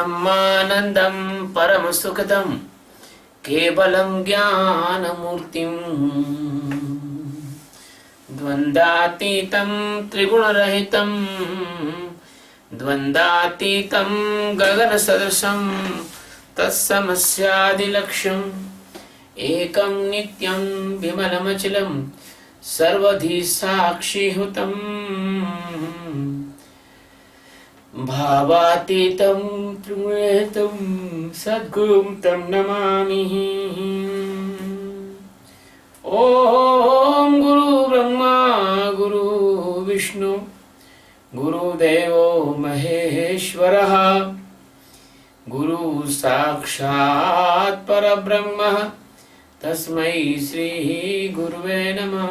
ब्रह्मानन्दं परमसुखदं केवलं ज्ञानमूर्तिं द्वन्द्वातीतं त्रिगुणरहितं द्वन्द्वातीतं गगनसदृशं तत्समस्यादिलक्ष्यम् एकं नित्यं विमलमचलं सर्वधी साक्षीभूतं भावातीतं त्रिगुणरहितं सद्गुरुं तं नमामि। ॐ गुरु ब्रह्मा गुरु विष्णु गुरुदेवो महेश्वरः गुरु साक्षात् परब्रह्म तस्मै श्री गुरुवे नमः।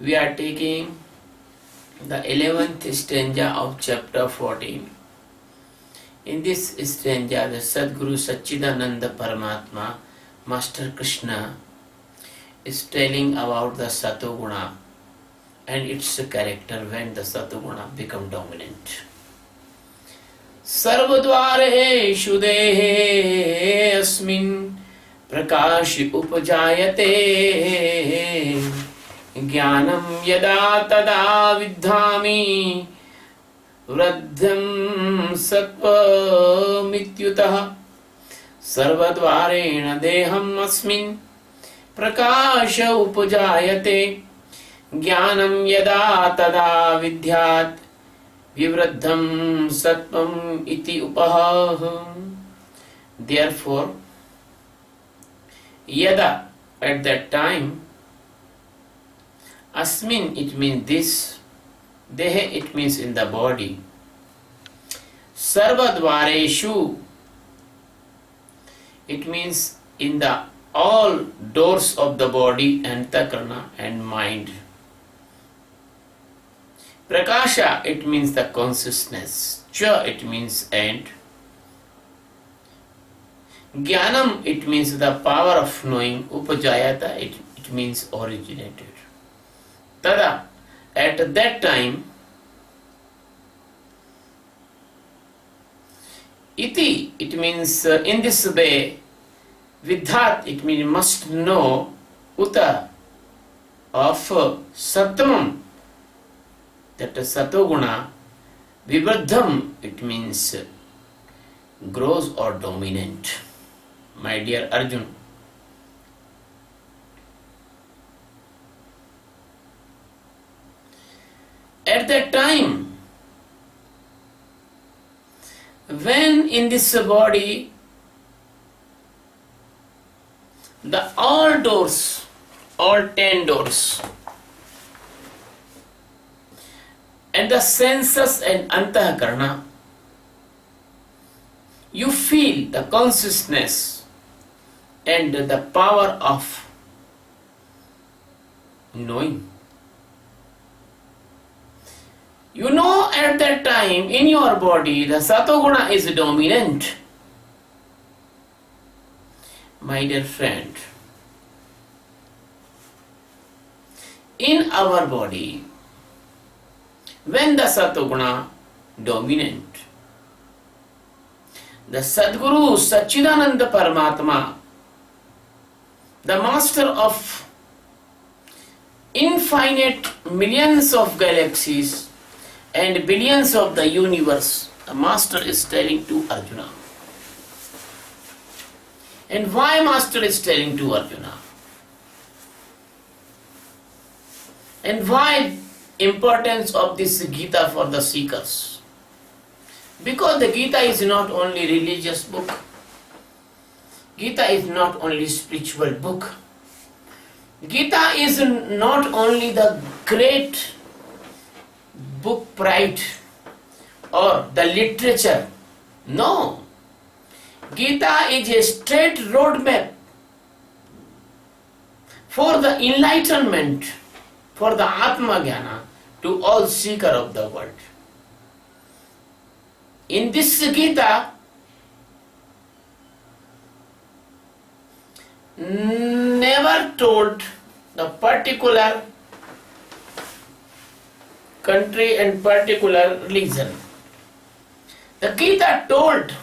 We are taking the 11th stanza of chapter 14. In this stanza, the Sadguru Satchidananda Paramatma, Master Krishna, is telling about the Satoguna and its character when the Satoguna become dominant. सर्वद्वारेषु देहेऽस्मिन् प्रकाशि उपजायते ज्ञानं यदा तदा विद्धामि वृद्धं सत्त्वमित्युतः सर्वद्वारेण देहम् अस्मिन् प्रकाश उपजायते ज्ञानं यदा तदा विद्यात् विवृद्धं सत्त्वम् इति उपः। Therefore, yada, at that time, asmin, it means this, dehe, it means in the body, sarvadvareshu, it means in the all doors of the body, antakarna and mind. Prakasha, it means the consciousness. Cha, it means and. Jnanam, it means the power of knowing. Upajayata, it means originated. Tada, at that time, iti, it means in this way. Vidhat, it means must know. Uta, of Sattamam, that Satoguna. Vivardham, it means grows or dominant. My dear Arjun, at that time, when in this body the all doors, all 10 doors, and the senses and antakarna, you feel the consciousness and the power of knowing. You know at that time in your body the Satoguna is dominant. My dear friend, in our body, when the Satoguna dominant, the Sadguru Satchidananda Paramatma, the master of infinite millions of galaxies and billions of the universe, the master is telling to Arjuna. And why master is telling to Arjuna? And why importance of this Geeta for the seekers? Because the Geeta is not only religious book. Geeta is not only spiritual book. Geeta is not only the great book pride or the literature. No. Geeta is a straight roadmap for the enlightenment, for the Atma Jnana to all seeker of the world. In this Geeta, never told the particular country and particular religion. The Gita told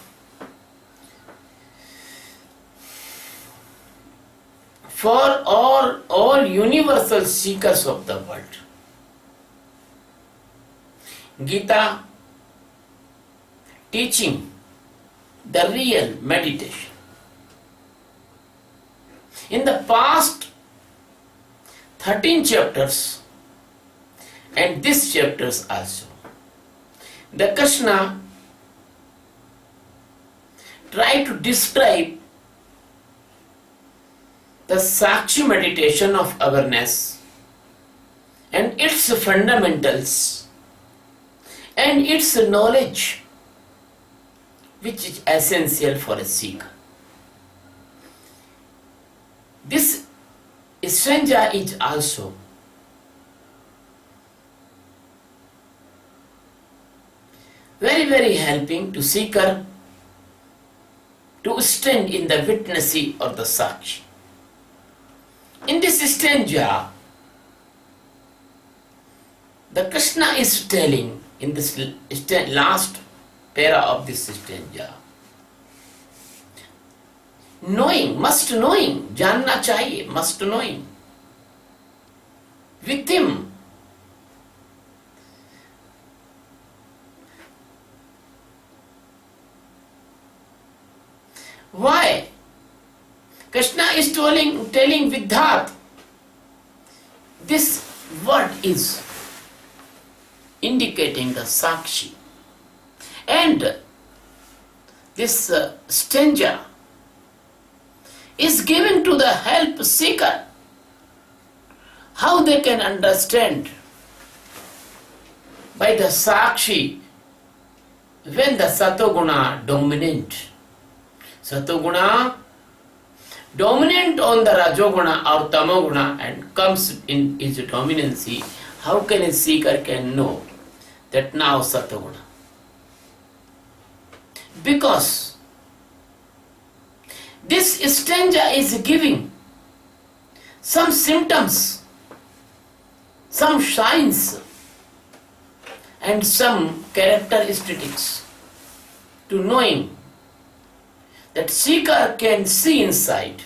for all universal seekers of the world. Gita teaching the real meditation. In the past 13 chapters and these chapters also, the Krishna tried to describe the Sakshi meditation of awareness and its fundamentals and its knowledge, which is essential for a seeker. This Sanja is also very helping to seeker to stand in the witnessing of the Sakshi. In this stanza, the Krishna is telling in this last para of this stanza, knowing, must knowing, जानना चाहिए, must knowing. With him, why? Krishna is telling Vidhat, this word is indicating the Sakshi. And this stanza is given to the help seeker how they can understand by the Sakshi when the Satoguna dominant. Satoguna dominant on the Rajoguna or Tamoguna and comes in its dominancy, how can a seeker can know that now Satoguna? Because this stanza is giving some symptoms, some signs and some characteristics to knowing that seeker can see inside.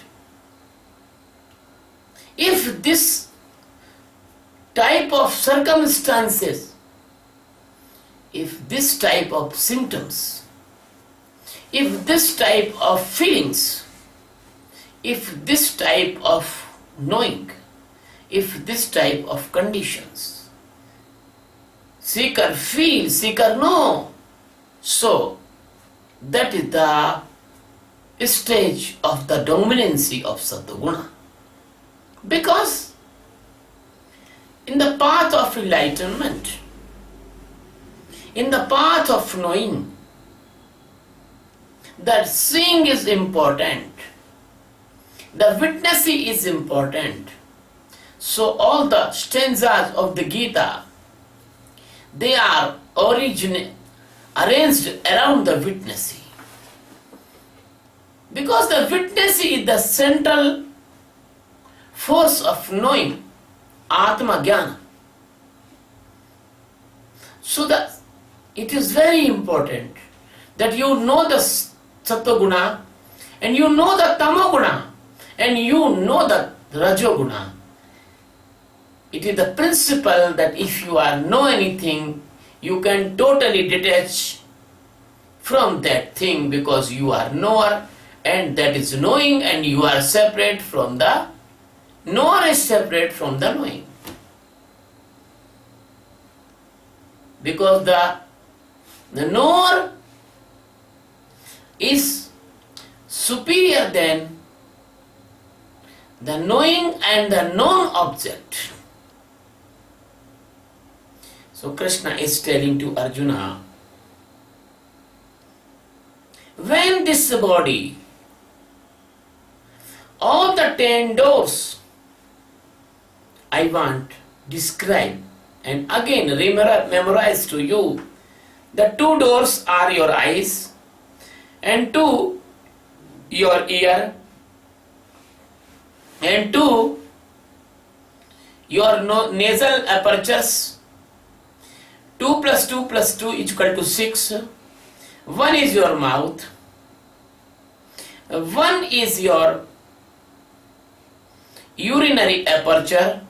If this type of circumstances, if this type of symptoms, if this type of feelings, if this type of knowing, if this type of conditions, seeker feel, seeker know, so that is the stage of the dominancy of Satoguna. Because in the path of enlightenment, in the path of knowing, that seeing is important, the witnessing is important. So all the stanzas of the Gita, they are arranged around the witnessing. Because the witnessing is the central force of knowing, Atma Jnana. So that it is very important that you know the Satoguna and you know the Tamoguna and you know the Rajoguna. It is the principle that if you are know anything, you can totally detach from that thing because you are knower and that is knowing and you are separate from the knower is separate from the knowing. Because the knower is superior than the knowing and the known object. So Krishna is telling to Arjuna, when this body, all the 10 doors, I want describe and again memorize to you. The 2 doors are your eyes and 2 your ear and 2 your nasal apertures. 2 plus 2 plus 2 is equal to 6. One is your mouth. One is your urinary aperture,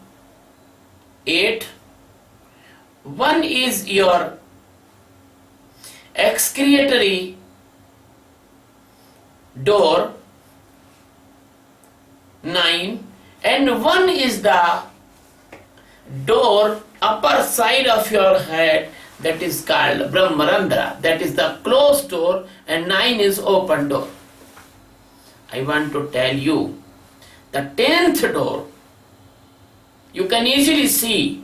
8. One is your excretory door, 9. And one is the door upper side of your head, that is called Brahmarandra, that is the closed door, and 9 is open door. I want to tell you, the 10th door, you can easily see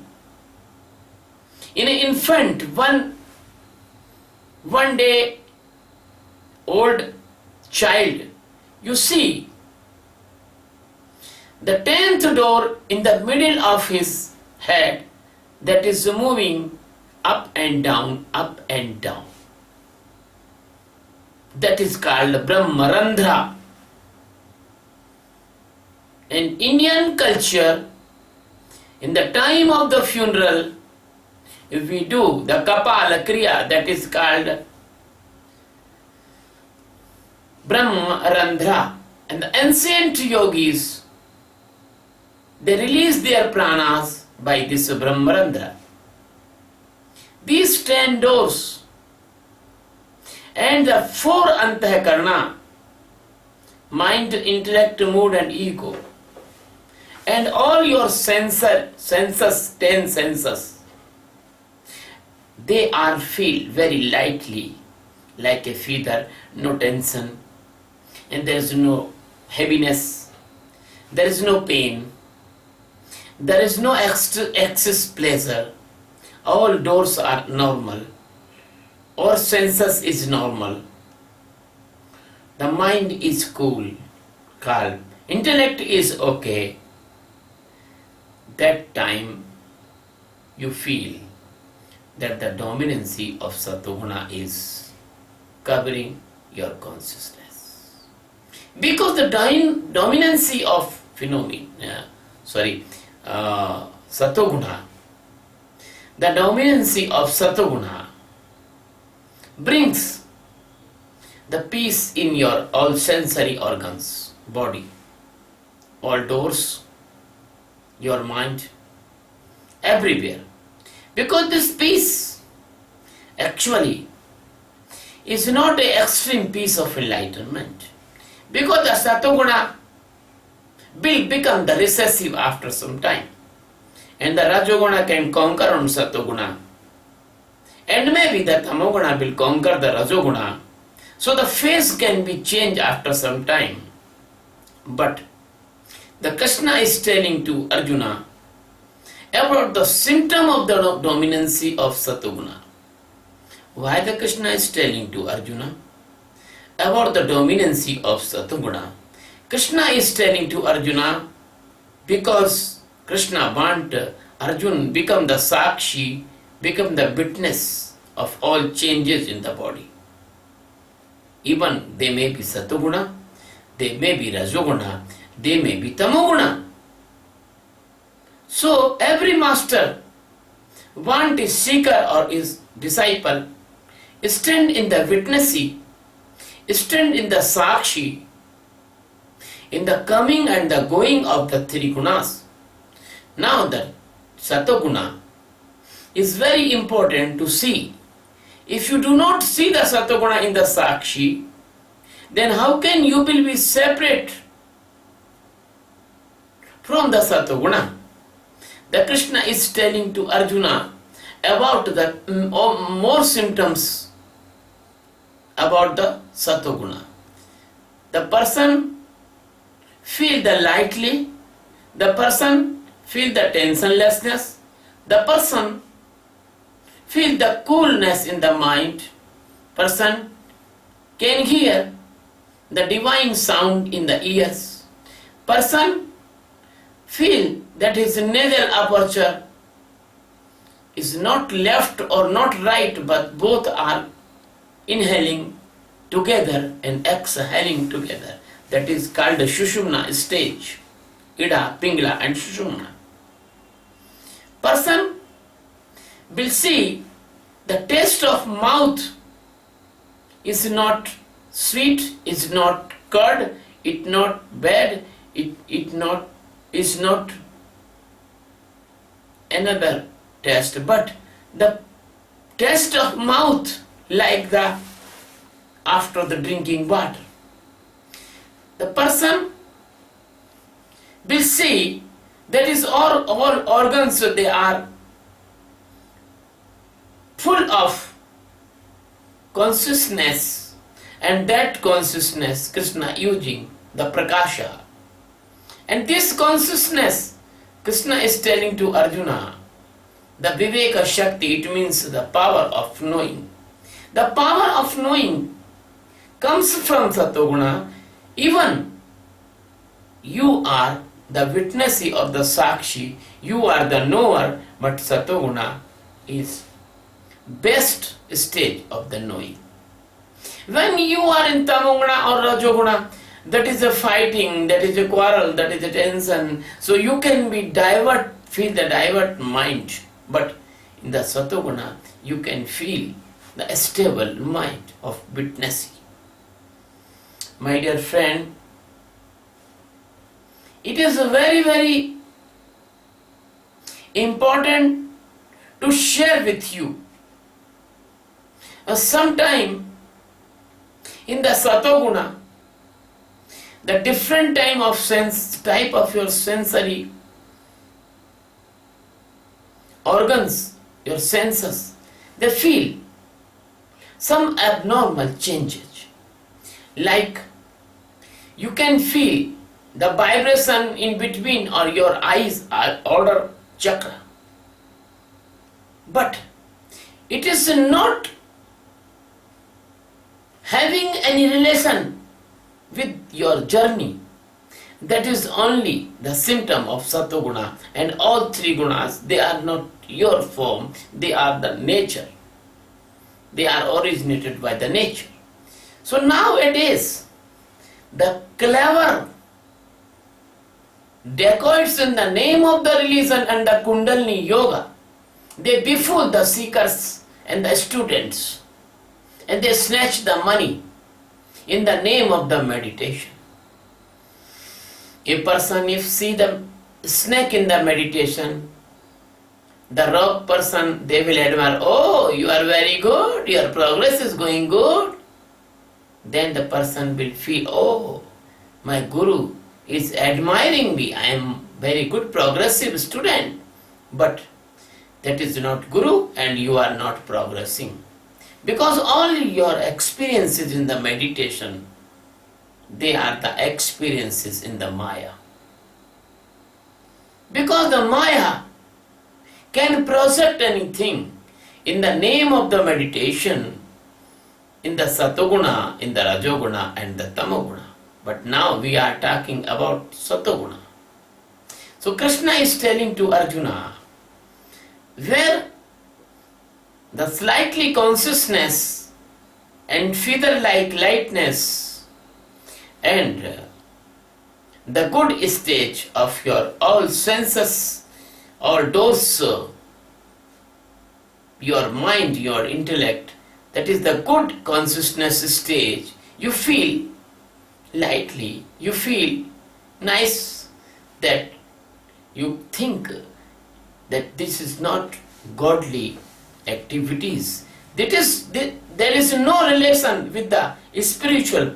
in an infant, one day old child, you see the 10th door in the middle of his head, that is moving up and down, up and down. That is called Brahmarandra. In Indian culture, in the time of the funeral, if we do the Kapala Kriya, that is called Brahmarandra, and the ancient yogis, they release their pranas by this Brahmarandra. These 10 doors and the 4 antakarana, mind, intellect, mood and ego, and all your senses, 10 senses, they are feel very lightly, like a feather, no tension, and there is no heaviness, there is no pain, there is no excess pleasure. All doors are normal, all senses is normal, the mind is cool, calm, intellect is okay. That time you feel that the dominancy of Satoguna is covering your consciousness. Because the dominancy of Satoguna, the dominancy of Satoguna brings the peace in your all sensory organs, body, all doors, your mind, everywhere. Because this peace actually is not an extreme peace of enlightenment. Because the Satoguna will become the recessive after some time. And the Rajoguna can conquer on Satoguna. And maybe the Tamoguna will conquer the Rajoguna. So the face can be changed after some time. But the Krishna is telling to Arjuna about the symptom of the dominancy of Satoguna. Why the Krishna is telling to Arjuna about the dominancy of Satoguna? Krishna is telling to Arjuna because Krishna wants Arjuna become the Sakshi, become the witness of all changes in the body. Even they may be Satoguna, they may be Rajoguna, they may be Tamoguna. So every master wants his seeker or his disciple stand in the witnessy, stand in the Sakshi, in the coming and the going of the three gunas. Now the Satoguna is very important to see. If you do not see the Satoguna in the Sakshi, then how can you will be separate from the Satoguna? The Krishna is telling to Arjuna about the more symptoms about the Satoguna. The person feel the lightly, the person feel the tensionlessness, the person feel the coolness in the mind, person can hear the divine sound in the ears, person feel that his nasal aperture is not left or not right, but both are inhaling together and exhaling together. That is called the Sushumna stage. Ida, Pingla and Sushumna. Person will see the taste of mouth is not sweet, is not curd, it not bad, it not is not another taste, but the taste of mouth like the after the drinking water. The person will see that is all organs they are full of consciousness, and that consciousness Krishna using the prakasha, and this consciousness Krishna is telling to Arjuna, the viveka shakti, it means the power of knowing. The power of knowing comes from satoguna. Even you are the witnessee of the sakshi, you are the knower, but satoguna is best stage of the knowing. When you are in tamoguna or rajoguna, that is a fighting, that is a quarrel, that is a tension. So you can be feel the divert mind. But in the satoguna, you can feel the stable mind of witnessing. My dear friend, it is very, very important to share with you. Sometime in the satoguna, the different type of your sensory organs, your senses, they feel some abnormal changes. Like you can feel the vibration in between or your eyes order chakra. But it is not having any relation with your journey. That is only the symptom of satoguna, and all three gunas, they are not your form, they are the nature. They are originated by the nature. So nowadays, the clever dacoits in the name of the religion and the Kundalini yoga, they befool the seekers and the students, and they snatch the money in the name of the meditation. A person, if see the snake in the meditation, the rock person, they will admire, oh, you are very good, your progress is going good. Then the person will feel, oh, my guru is admiring me, I am very good progressive student. But that is not guru, and you are not progressing. Because all your experiences in the meditation, they are the experiences in the Maya. Because the Maya can project anything in the name of the meditation, in the Satoguna, in the Rajoguna and the Tamoguna. But now we are talking about Satoguna. So Krishna is telling to Arjuna, where the slightly consciousness and feather-like lightness and the good stage of your all senses, all those, your mind, your intellect, that is the good consciousness stage, you feel lightly, you feel nice, that you think that this is not godly activities. There is no relation with the spiritual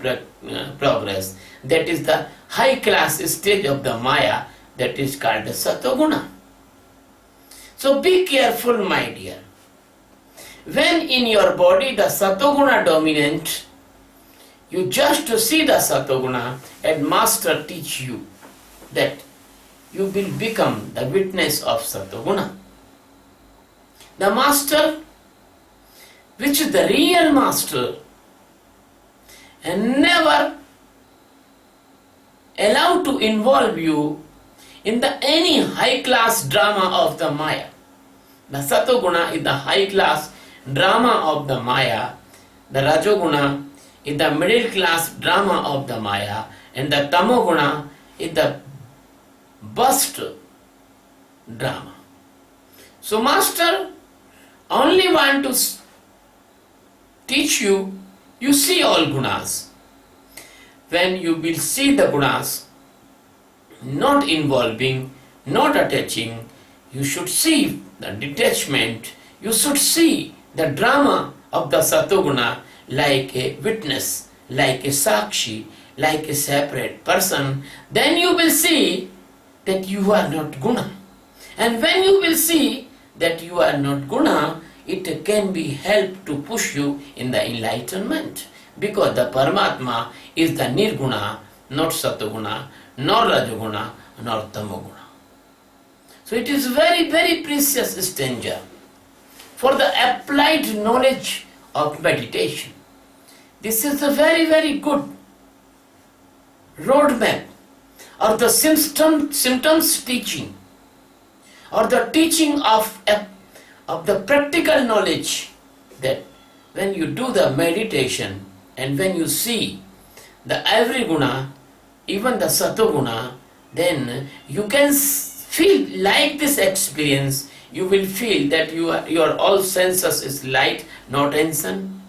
progress. That is the high class stage of the Maya, that is called the Satoguna. So be careful, my dear. When in your body the Satoguna dominant, you just see the Satoguna and master teach you that you will become the witness of Satoguna. The master, which is the real master, and never allow to involve you in the any high class drama of the Maya. The Satoguna is the high class drama of the Maya, the Rajoguna is the middle class drama of the Maya, and the Tamoguna is the burst drama. So master only want to teach you, You see all gunas. When you will see the gunas, not involving, not attaching, you should see the detachment, you should see the drama of the satoguna like a witness, like a sakshi, like a separate person. Then you will see that you are not guna. And when you will see that you are not guna, it can be help to push you in the enlightenment. Because the Paramatma is the nirguna, not satoguna, nor rajoguna, nor tamoguna. So it is very, very precious stanza for the applied knowledge of meditation. This is a very, very good roadmap or the symptoms teaching or the teaching of the practical knowledge that when you do the meditation and when you see the every guna, even the satoguna, then you can feel like this experience. You will feel that your all senses is light, no tension.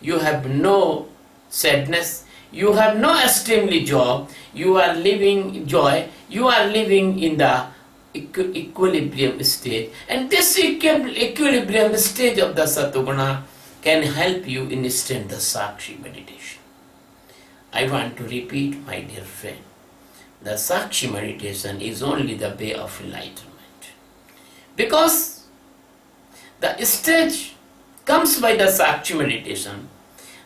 You have no sadness. You have no extremely joy. You are living joy. You are living in the equilibrium stage. And this equilibrium stage of the satoguna can help you in instant the sakshi meditation. I want to repeat, my dear friend, the sakshi meditation is only the way of enlightenment. Because the stage comes by the sakshi meditation.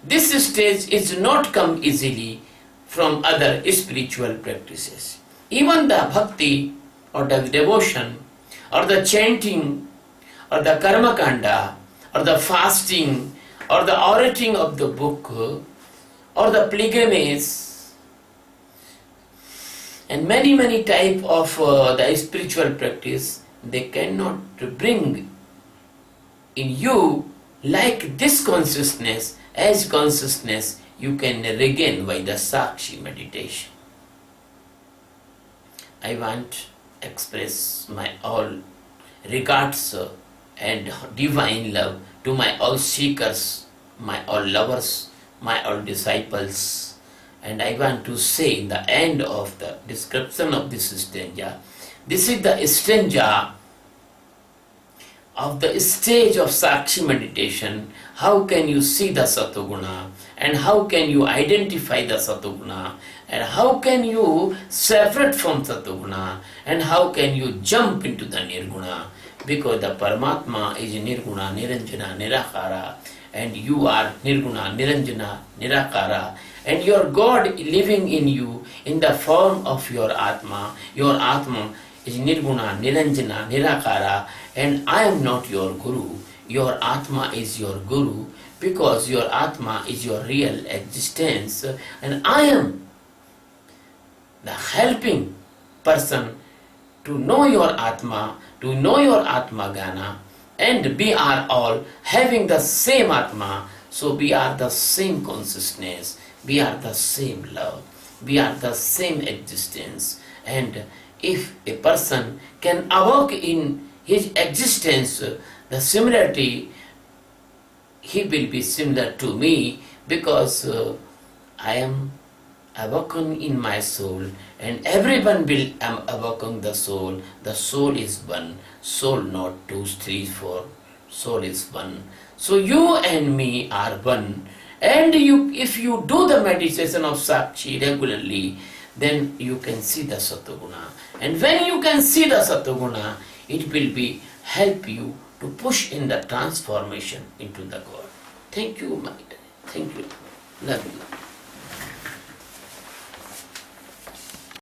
This stage is not come easily from other spiritual practices. Even the bhakti or the devotion or the chanting or the karma kanda or the fasting or the orating of the book or the pilgrimage and many type of the spiritual practice, they cannot bring in you like this consciousness, as consciousness you can regain by the sakshi meditation. I want to express my all regards and divine love to my all seekers, my all lovers, my all disciples. And I want to say in the end of the description of this stanza, this is the stanza of the stage of sakshi meditation. How can you see the satoguna and how can you identify the satoguna and how can you separate from satoguna and how can you jump into the nirguna, because the Paramatma is nirguna, niranjana, nirakara, and you are nirguna, niranjana, nirakara, and your God living in you in the form of your Atma. Your Atma is nirguna, niranjana, nirakara, and I am not your guru. Your Atma is your guru because your Atma is your real existence, and I am the helping person to know your Atma, to know your Atma Gana, and we are all having the same Atma, so we are the same consciousness, we are the same love, we are the same existence. And if a person can awoke in his existence the similarity, he will be similar to me because I am awoken in my soul and everyone will awoken the soul. The soul is one, soul not 2, 3, 4, soul is one. So you and me are one, and if you do the meditation of Sakshi regularly, then you can see the Satoguna, and when you can see the Satoguna, it will be help you to push in the transformation into the God. Thank you, my dear. Thank you. Love you.